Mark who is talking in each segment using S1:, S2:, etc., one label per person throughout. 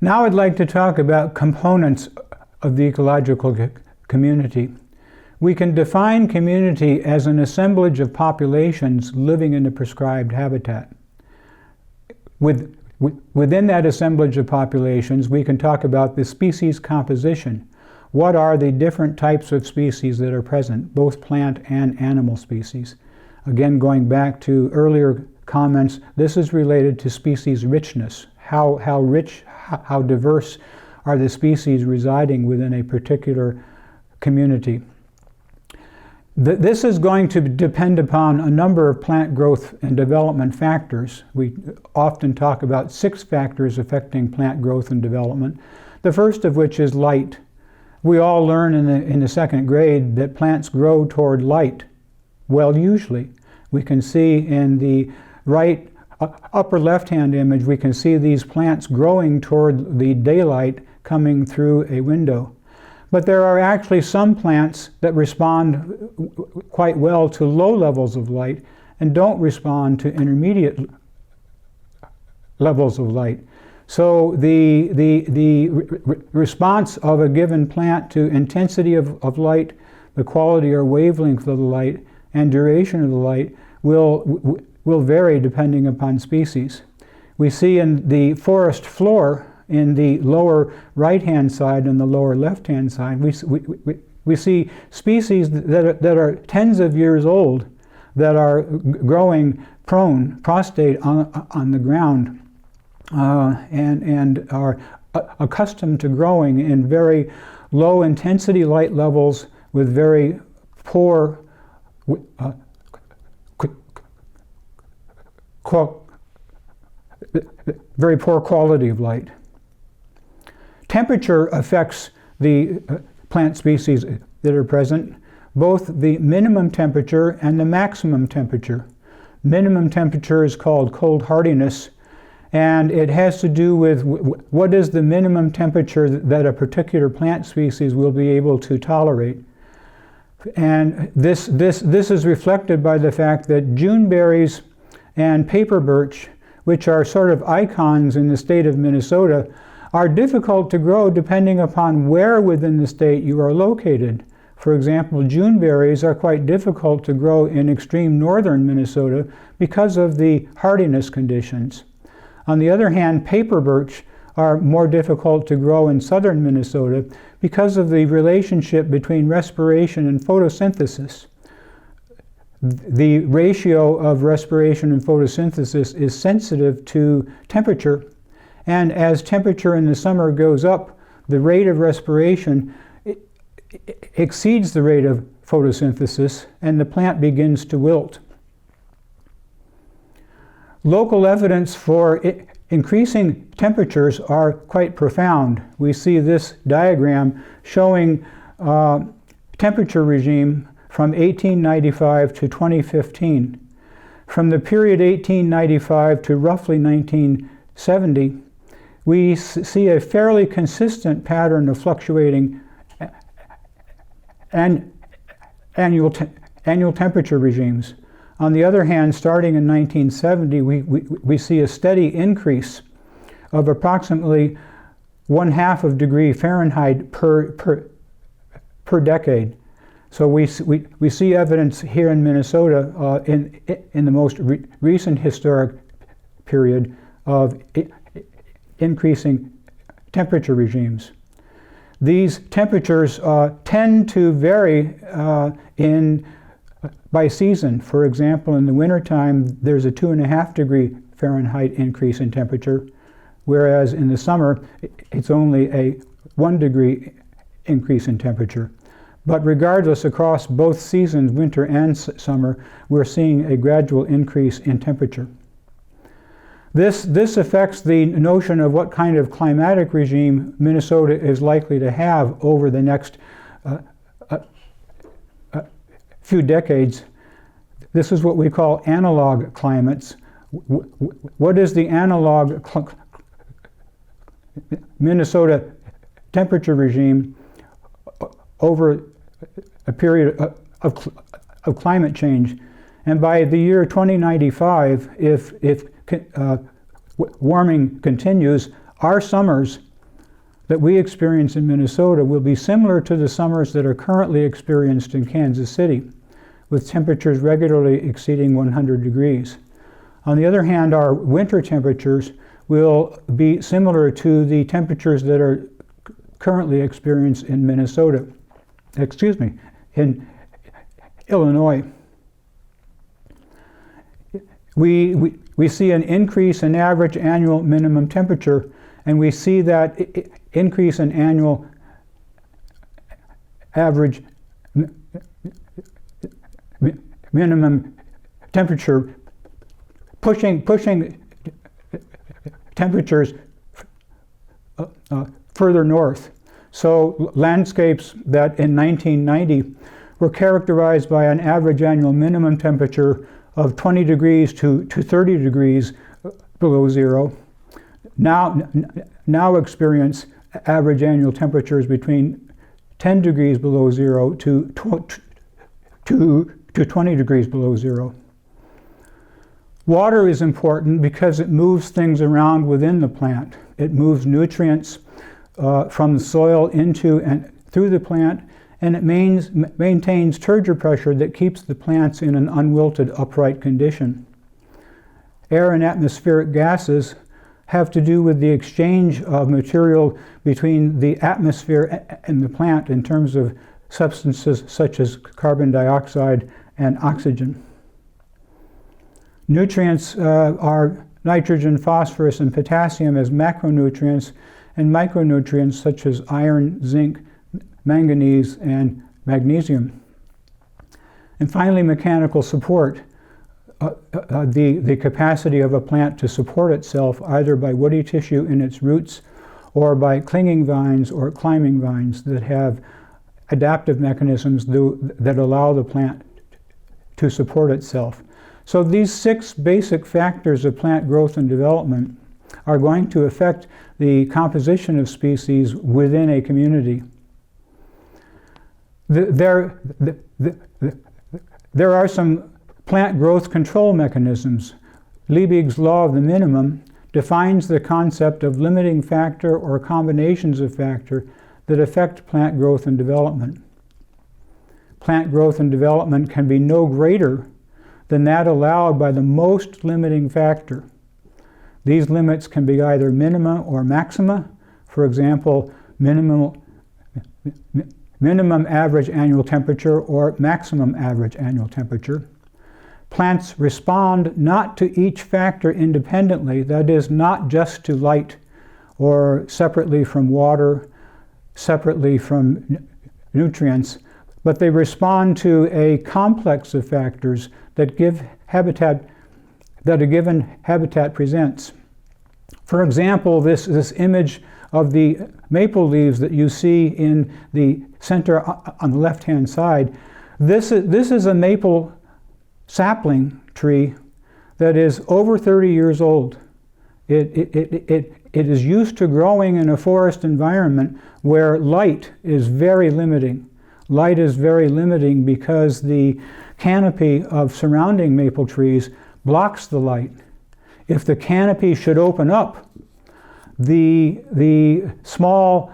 S1: Now I'd like to talk about components of the ecological community. We can define community as an assemblage of populations living in a prescribed habitat. Within that assemblage of populations, we can talk about the species composition. What are the different types of species that are present, both plant and animal species? Again, going back to earlier comments, this is related to species richness. How rich, how diverse are the species residing within a particular community? This is going to depend upon a number of plant growth and development factors. We often talk about 6 factors affecting plant growth and development. The first of which is light. We all learn in the 2nd grade that plants grow toward light. Well, usually. We can see in the right upper left-hand image, we can see these plants growing toward the daylight coming through a window. But there are actually some plants that respond quite well to low levels of light and don't respond to intermediate levels of light. So the response of a given plant to intensity of light, the quality or wavelength of the light, and duration of the light will vary depending upon species. We see in the forest floor, in the lower right-hand side and the lower left-hand side, we see species that are tens of years old that are growing prone, prostrate on the ground, and are accustomed to growing in very low intensity light levels with very poor quality of light. Temperature affects the plant species that are present, both the minimum temperature and the maximum temperature. Minimum temperature is called cold hardiness, and it has to do with what is the minimum temperature that a particular plant species will be able to tolerate. And this is reflected by the fact that Juneberries and paper birch, which are sort of icons in the state of Minnesota, are difficult to grow depending upon where within the state you are located. For example, Juneberries are quite difficult to grow in extreme northern Minnesota because of the hardiness conditions. On the other hand, paper birch are more difficult to grow in southern Minnesota because of the relationship between respiration and photosynthesis. The ratio of respiration and photosynthesis is sensitive to temperature, and as temperature in the summer goes up, the rate of respiration exceeds the rate of photosynthesis, and the plant begins to wilt. Local evidence for increasing temperatures are quite profound. We see this diagram showing temperature regime from 1895 to 2015. From the period 1895 to roughly 1970, we see a fairly consistent pattern of fluctuating annual temperature regimes. On the other hand, starting in 1970, we see a steady increase of approximately 1/2 of degree Fahrenheit per decade. So we see evidence here in Minnesota in the most recent historic period of increasing temperature regimes. These temperatures tend to vary by season. For example, in the wintertime, there's a 2.5 degree Fahrenheit increase in temperature, whereas in the summer, it's only a 1 degree increase in temperature. But regardless, across both seasons, winter and summer, we're seeing a gradual increase in temperature. This affects the notion of what kind of climatic regime Minnesota is likely to have over the next few decades. This is what we call analog climates. What is the analog Minnesota temperature regime over a period of climate change? And by the year 2095, if warming continues, our summers that we experience in Minnesota will be similar to the summers that are currently experienced in Kansas City, with temperatures regularly exceeding 100 degrees. On the other hand, our winter temperatures will be similar to the temperatures that are currently experienced in in Illinois. We see an increase in average annual minimum temperature, and we see that increase in annual average minimum temperature pushing temperatures further north. So landscapes that in 1990 were characterized by an average annual minimum temperature of 20 degrees to 30 degrees below zero now experience average annual temperatures between 10 degrees below zero to 20 degrees below zero. Water is important because it moves things around within the plant. It moves nutrients from the soil into and through the plant, and it maintains turgor pressure that keeps the plants in an unwilted, upright condition. Air and atmospheric gases have to do with the exchange of material between the atmosphere and the plant in terms of substances such as carbon dioxide and oxygen. Nutrients are nitrogen, phosphorus, and potassium as macronutrients, and micronutrients such as iron, zinc, manganese, and magnesium. And finally, mechanical support. The capacity of a plant to support itself either by woody tissue in its roots or by clinging vines or climbing vines that have adaptive mechanisms that allow the plant to support itself. So these 6 basic factors of plant growth and development are going to affect the composition of species within a community. There are some plant growth control mechanisms. Liebig's law of the minimum defines the concept of limiting factor or combinations of factor that affect plant growth and development. Plant growth and development can be no greater than that allowed by the most limiting factor. These limits can be either minima or maxima. For example, minimum average annual temperature or maximum average annual temperature. Plants respond not to each factor independently, that is, not just to light or separately from water, separately from nutrients, but they respond to a complex of factors that a given habitat presents. For example, this image of the maple leaves that you see in the center on the left-hand side, this is a maple sapling tree that is over 30 years old. It is used to growing in a forest environment where light is very limiting. Light is very limiting because the canopy of surrounding maple trees blocks the light. If the canopy should open up, the small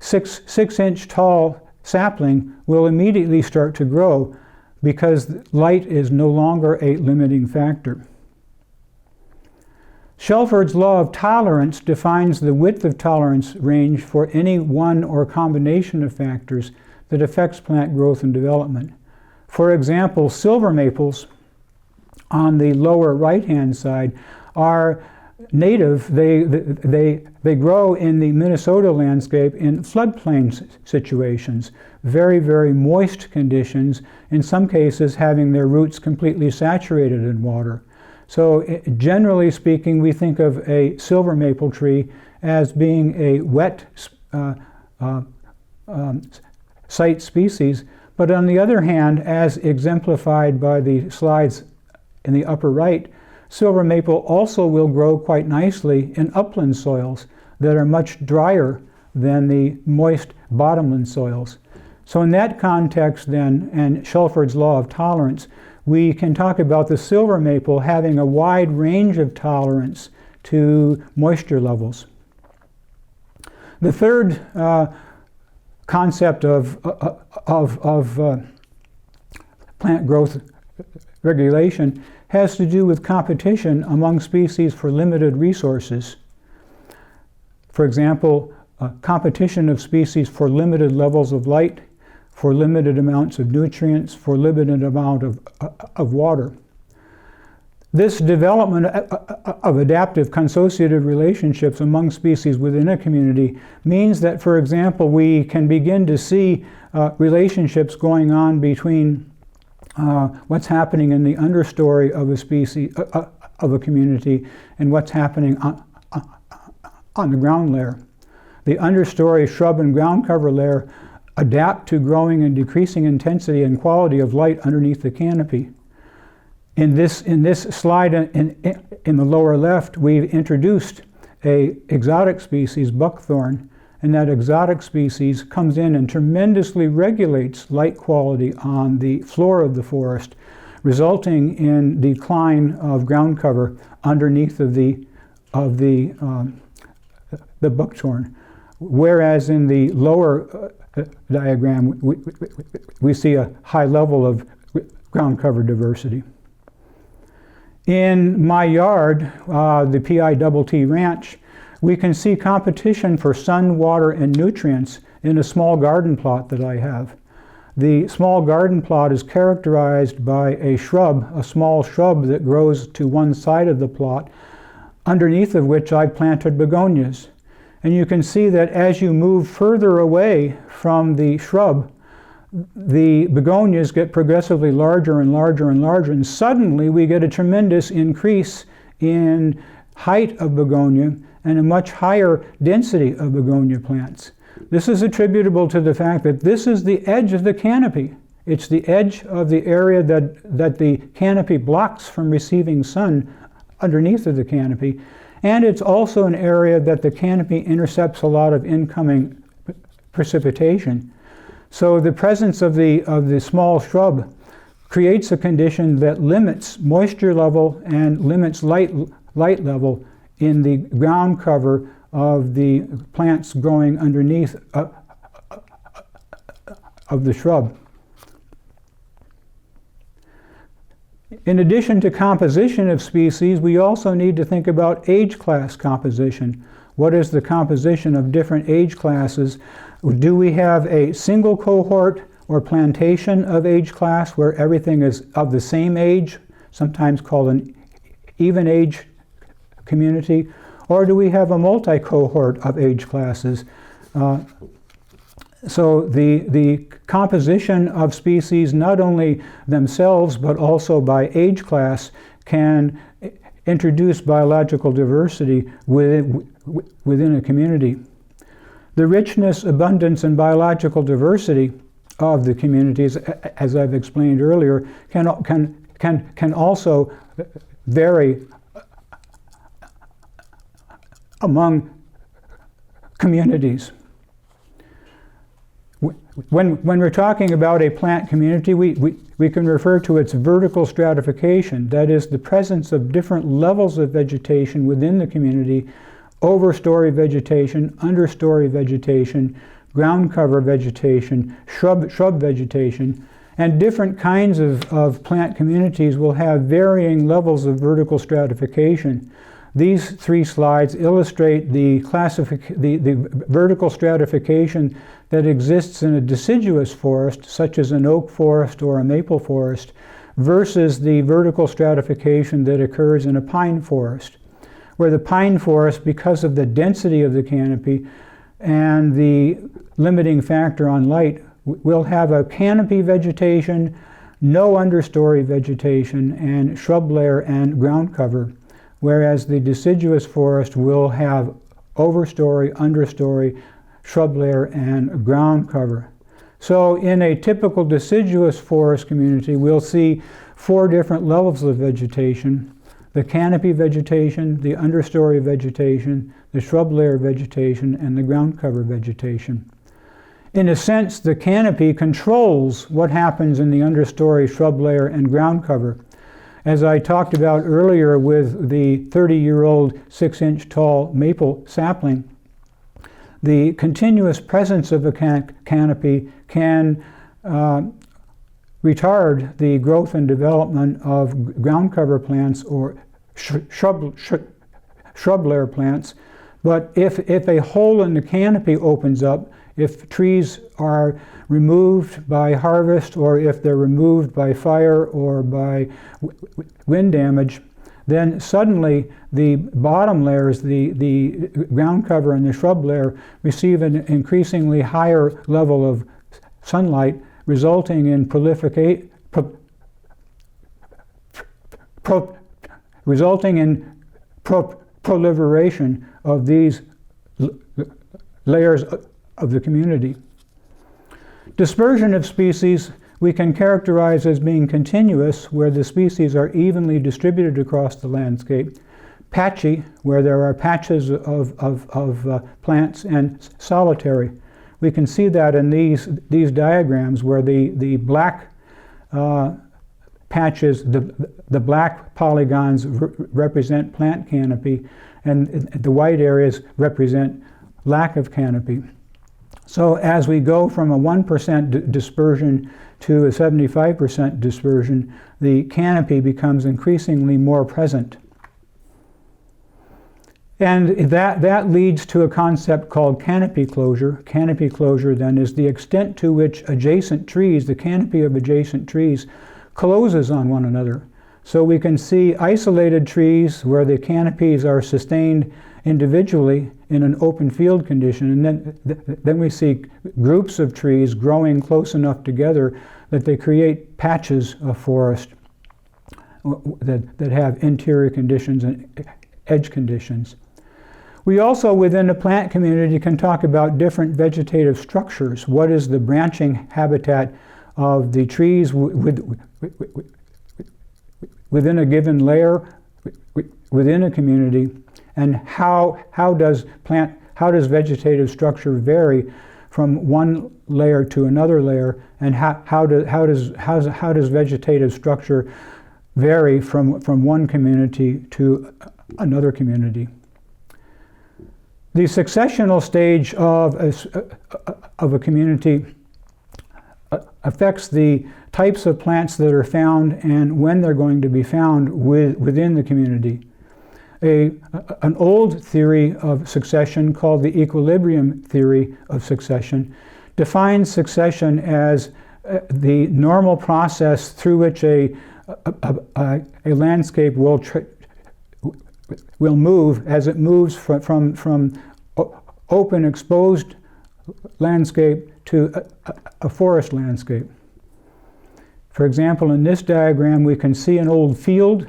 S1: 6-inch tall sapling will immediately start to grow because light is no longer a limiting factor. Shelford's law of tolerance defines the width of tolerance range for any one or combination of factors that affects plant growth and development. For example, silver maples on the lower right-hand side are native. They grow in the Minnesota landscape in floodplain situations, very, very moist conditions, in some cases having their roots completely saturated in water. So generally speaking, we think of a silver maple tree as being a wet site species, but on the other hand, as exemplified by the slides in the upper right, silver maple also will grow quite nicely in upland soils that are much drier than the moist bottomland soils. So in that context then, and Shelford's law of tolerance, we can talk about the silver maple having a wide range of tolerance to moisture levels. The third concept of plant growth regulation has to do with competition among species for limited resources. For example, competition of species for limited levels of light, for limited amounts of nutrients, for limited amount of water. This development of adaptive consociative relationships among species within a community means that, for example, we can begin to see relationships going on between what's happening in the understory of a species, of a community, and what's happening on the ground layer. The understory shrub and ground cover layer adapt to growing and decreasing intensity and quality of light underneath the canopy. In this slide in the lower left, we've introduced an exotic species, buckthorn, and that exotic species comes in and tremendously regulates light quality on the floor of the forest, resulting in decline of ground cover underneath of the buckthorn. Whereas in the lower diagram, we see a high level of ground cover diversity. In my yard, the PITT Ranch, we can see competition for sun, water, and nutrients in a small garden plot that I have. The small garden plot is characterized by a shrub, a small shrub that grows to one side of the plot, underneath of which I planted begonias. And you can see that as you move further away from the shrub, the begonias get progressively larger and larger and larger, and suddenly we get a tremendous increase in height of begonia and a much higher density of begonia plants. This is attributable to the fact that this is the edge of the canopy. It's the edge of the area that the canopy blocks from receiving sun underneath of the canopy, and it's also an area that the canopy intercepts a lot of incoming precipitation. So the presence of the small shrub creates a condition that limits moisture level and limits light level in the ground cover of the plants growing underneath of the shrub. In addition to composition of species, we also need to think about age class composition. What is the composition of different age classes? Do we have a single cohort or plantation of age class where everything is of the same age, sometimes called an even age community? Or do we have a multi-cohort of age classes? So the composition of species, not only themselves but also by age class, can introduce biological diversity within a community. The richness, abundance, and biological diversity of the communities, as I've explained earlier, can also vary among communities. When we're talking about a plant community, we can refer to its vertical stratification, that is, the presence of different levels of vegetation within the community: overstory vegetation, understory vegetation, ground cover vegetation, shrub vegetation, and different kinds of plant communities will have varying levels of vertical stratification. These three slides illustrate the vertical stratification that exists in a deciduous forest, such as an oak forest or a maple forest, versus the vertical stratification that occurs in a pine forest, where the pine forest, because of the density of the canopy and the limiting factor on light, will have a canopy vegetation, no understory vegetation, and shrub layer and ground cover, whereas the deciduous forest will have overstory, understory, shrub layer, and ground cover. So in a typical deciduous forest community, we'll see 4 different levels of vegetation: the canopy vegetation, the understory vegetation, the shrub layer vegetation, and the ground cover vegetation. In a sense, the canopy controls what happens in the understory, shrub layer, and ground cover. As I talked about earlier with the 30-year-old 6-inch tall maple sapling, the continuous presence of a canopy can retard the growth and development of ground cover plants or shrub layer plants. But if a hole in the canopy opens up, if trees are removed by harvest, or if they're removed by fire or by wind damage, then suddenly the bottom layers, the ground cover and the shrub layer, receive an increasingly higher level of sunlight, resulting in proliferation of these layers of the community. Dispersion of species we can characterize as being continuous, where the species are evenly distributed across the landscape; patchy, where there are patches of plants; and solitary. We can see that in these diagrams, where the black patches, the black polygons represent plant canopy, and the white areas represent lack of canopy. So as we go from a 1% dispersion to a 75% dispersion, the canopy becomes increasingly more present. And that leads to a concept called canopy closure. Canopy closure then is the extent to which adjacent trees, the canopy of adjacent trees, closes on one another. So we can see isolated trees where the canopies are sustained individually in an open field condition, and then we see groups of trees growing close enough together that they create patches of forest that have interior conditions and edge conditions. We also, within a plant community, can talk about different vegetative structures. What is the branching habitat of the trees within a given layer, within a community, and how does vegetative structure vary from one layer to another layer, and how does vegetative structure vary from one community to another community. The successional stage of a community affects the types of plants that are found and when they're going to be found within the community. An old theory of succession, called the equilibrium theory of succession, defines succession as the normal process through which a landscape will move as it moves from open, exposed landscape to a forest landscape. For example, in this diagram, we can see an old field,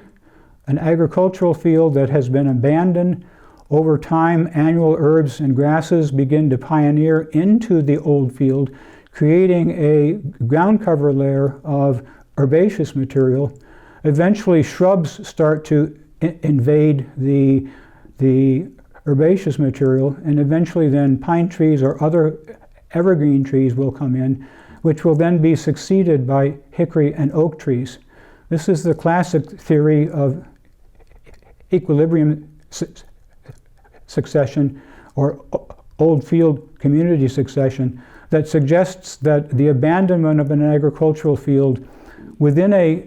S1: an agricultural field that has been abandoned. Over time, annual herbs and grasses begin to pioneer into the old field, creating a ground cover layer of herbaceous material. Eventually, shrubs start to invade the herbaceous material, and eventually then pine trees or other evergreen trees will come in, which will then be succeeded by hickory and oak trees. This is the classic theory of equilibrium succession, or old field community succession, that suggests that the abandonment of an agricultural field within a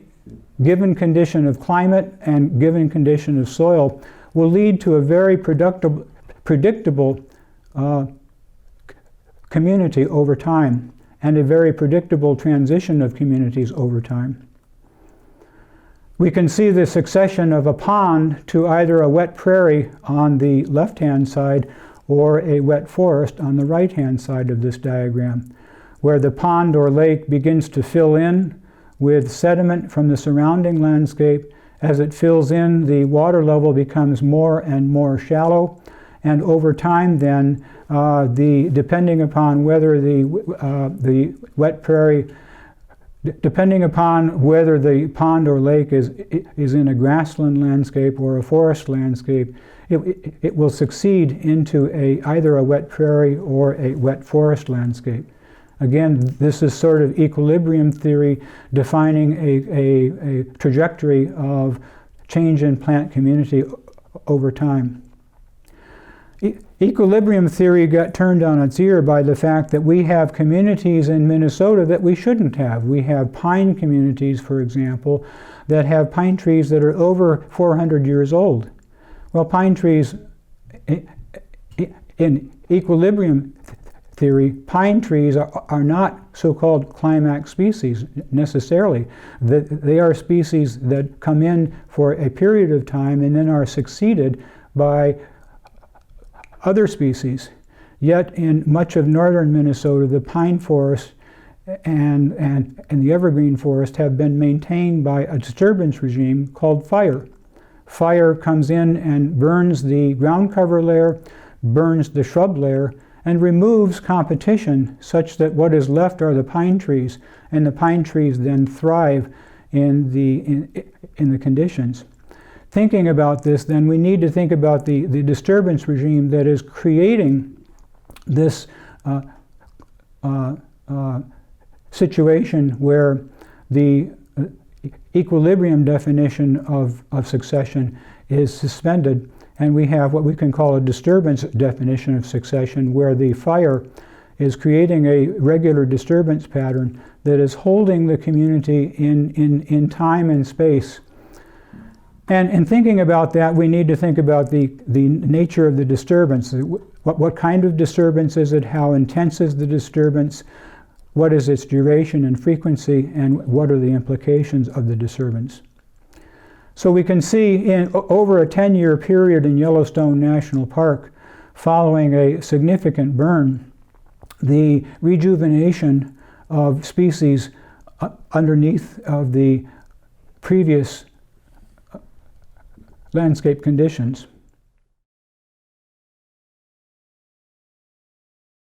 S1: given condition of climate and given condition of soil will lead to a very predictable community over time, and a very predictable transition of communities over time. We can see the succession of a pond to either a wet prairie on the left-hand side or a wet forest on the right-hand side of this diagram, where the pond or lake begins to fill in with sediment from the surrounding landscape. As it fills in, the water level becomes more and more shallow, and over time then, depending upon whether the wet prairie, depending upon whether the pond or lake is in a grassland landscape or a forest landscape, it will succeed into either a wet prairie or a wet forest landscape. Again, this is sort of equilibrium theory defining a trajectory of change in plant community over time. Equilibrium theory got turned on its ear by the fact that we have communities in Minnesota that we shouldn't have. We have pine communities, for example, that have pine trees that are over 400 years old. Well, pine trees, in equilibrium theory, pine trees are not so-called climax species necessarily. They are species that come in for a period of time and then are succeeded by other species. Yet in much of northern Minnesota, the pine forest and the evergreen forest have been maintained by a disturbance regime called fire. Fire comes in and burns the ground cover layer, burns the shrub layer, and removes competition such that what is left are the pine trees, and the pine trees then thrive in the conditions. Thinking about this, then we need to think about the disturbance regime that is creating this situation where the equilibrium definition of succession is suspended, and we have what we can call a disturbance definition of succession, where the fire is creating a regular disturbance pattern that is holding the community in time and space. And in thinking about that, we need to think about the nature of the disturbance. What kind of disturbance is it? How intense is the disturbance? What is its duration and frequency? And what are the implications of the disturbance? So we can see over a 10-year period in Yellowstone National Park, following a significant burn, the rejuvenation of species underneath of the previous landscape conditions.